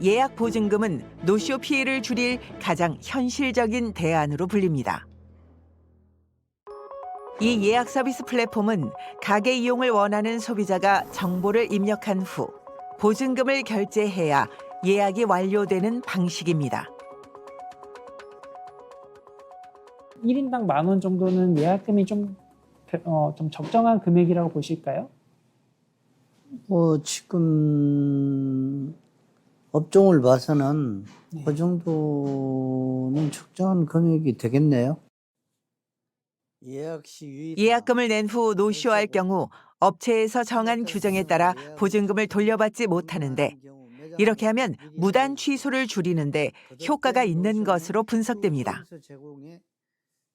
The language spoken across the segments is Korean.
예약 보증금은 노쇼 피해를 줄일 가장 현실적인 대안으로 불립니다. 이 예약 서비스 플랫폼은 가게 이용을 원하는 소비자가 정보를 입력한 후 보증금을 결제해야 예약이 완료되는 방식입니다. 1인당 10,000원 정도는 예약금이 좀 적정한 금액이라고 보실까요? 지금 업종을 봐서는 네. 그 정도는 적정한 금액이 되겠네요. 예약금을 낸 후 노쇼할 경우 업체에서 정한 규정에 따라 보증금을 돌려받지 못하는데 이렇게 하면 무단 취소를 줄이는데 효과가 있는 것으로 분석됩니다.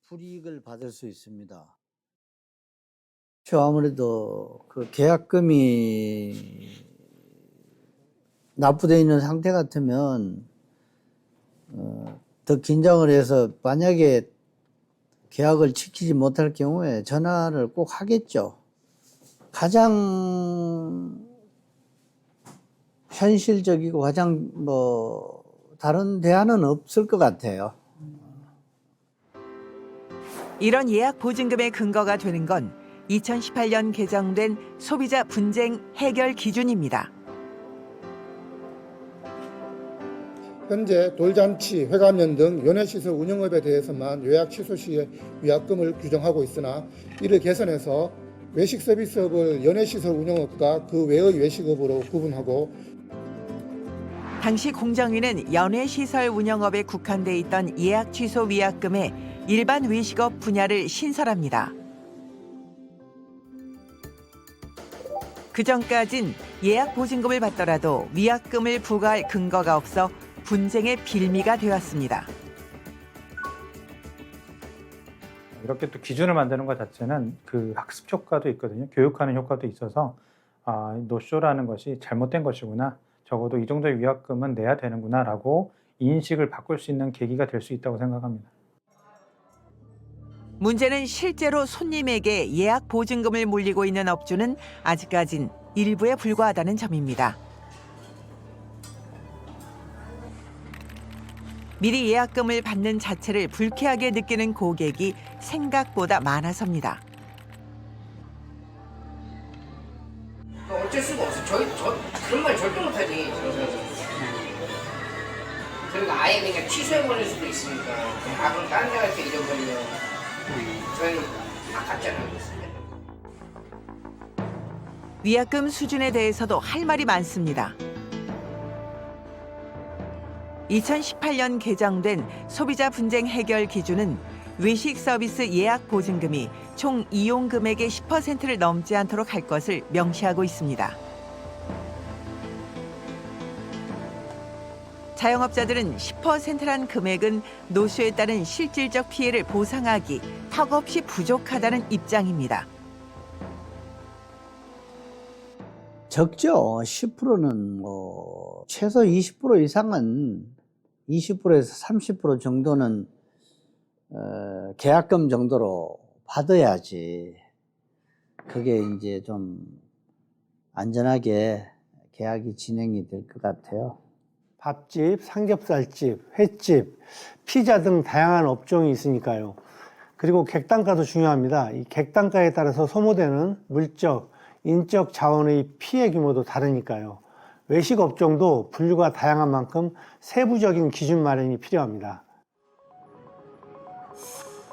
불이익을 받을 수 있습니다. 아무래도 그 계약금이 납부되어 있는 상태 같으면 더 긴장을 해서 만약에 계약을 지키지 못할 경우에 전화를 꼭 하겠죠. 가장 현실적이고 가장 다른 대안은 없을 것 같아요. 이런 예약 보증금의 근거가 되는 건 2018년 개정된 소비자 분쟁 해결 기준입니다. 현재 돌잔치, 회감연 등 연회시설 운영업에 대해서만 예약 취소 시에 위약금을 규정하고 있으나 이를 개선해서 외식 서비스업을 연회시설 운영업과 그 외의 외식업으로 구분하고 당시 공정위는 연회시설 운영업에 국한돼 있던 예약 취소 위약금에 일반 외식업 분야를 신설합니다. 그전까진 예약 보증금을 받더라도 위약금을 부과할 근거가 없어 분쟁의 빌미가 되었습니다. 이렇게 또 기준을 만드는 것 자체는 그 학습 효과도 있거든요. 교육하는 효과도 있어서 노쇼라는 것이 잘못된 것이구나. 적어도 이 정도의 위약금은 내야 되는구나라고 인식을 바꿀 수 있는 계기가 될 수 있다고 생각합니다. 문제는 실제로 손님에게 예약 보증금을 물리고 있는 업주는 아직까진 일부에 불과하다는 점입니다. 미리 예약금을 받는 자체를 불쾌하게 느끼는 고객이 생각보다 많아서입니다. 어쩔 수가 없어. 저 그런 말 절대 못하지. 그러니까 아예 그냥 취소해버릴 수도 있으니까. 그럼 다른 데 갈 때 잃어버리면 저희는 아깝잖아요. 위약금 수준에 대해서도 할 말이 많습니다. 2018년 개정된 소비자 분쟁 해결 기준은 외식 서비스 예약 보증금이 총 이용 금액의 10%를 넘지 않도록 할 것을 명시하고 있습니다. 자영업자들은 10%란 금액은 노쇼에 따른 실질적 피해를 보상하기 턱없이 부족하다는 입장입니다. 적죠. 10%는 최소 20% 이상은 20%에서 30% 정도는 계약금 정도로 받아야지 그게 이제 좀 안전하게 계약이 진행이 될 것 같아요. 밥집, 삼겹살집, 횟집, 피자 등 다양한 업종이 있으니까요. 그리고 객단가도 중요합니다. 이 객단가에 따라서 소모되는 물적, 인적 자원의 피해 규모도 다르니까요. 외식 업종도 분류가 다양한 만큼 세부적인 기준 마련이 필요합니다.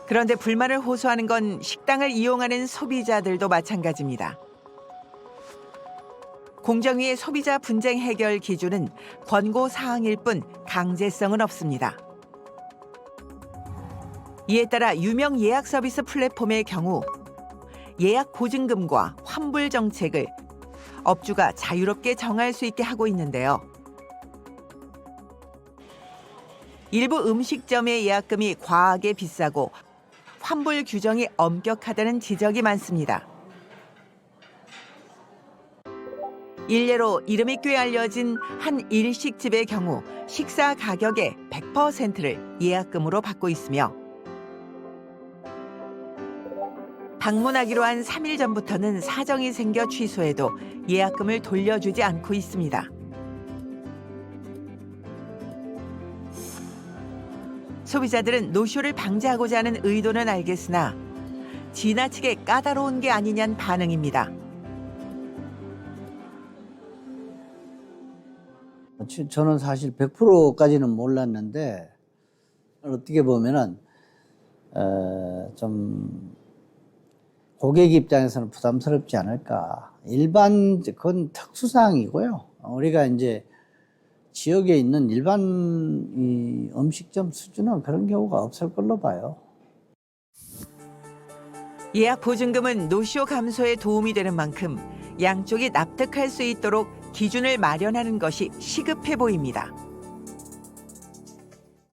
그런데 불만을 호소하는 건 식당을 이용하는 소비자들도 마찬가지입니다. 공정위의 소비자 분쟁 해결 기준은 권고 사항일 뿐 강제성은 없습니다. 이에 따라 유명 예약 서비스 플랫폼의 경우 예약 보증금과 환불 정책을 업주가 자유롭게 정할 수 있게 하고 있는데요. 일부 음식점의 예약금이 과하게 비싸고 환불 규정이 엄격하다는 지적이 많습니다. 일례로 이름이 꽤 알려진 한 일식집의 경우 식사 가격의 100%를 예약금으로 받고 있으며 방문하기로 한 3일 전부터는 사정이 생겨 취소해도 예약금을 돌려주지 않고 있습니다. 소비자들은 노쇼를 방지하고자 하는 의도는 알겠으나 지나치게 까다로운 게 아니냐는 반응입니다. 저는 사실 100%까지는 몰랐는데 어떻게 보면은 좀 고객 입장에서는 부담스럽지 않을까. 그건 특수사항이고요. 우리가 이제 지역에 있는 일반 이 음식점 수준은 그런 경우가 없을 걸로 봐요. 예약 보증금은 노쇼 감소에 도움이 되는 만큼 양쪽이 납득할 수 있도록 기준을 마련하는 것이 시급해 보입니다.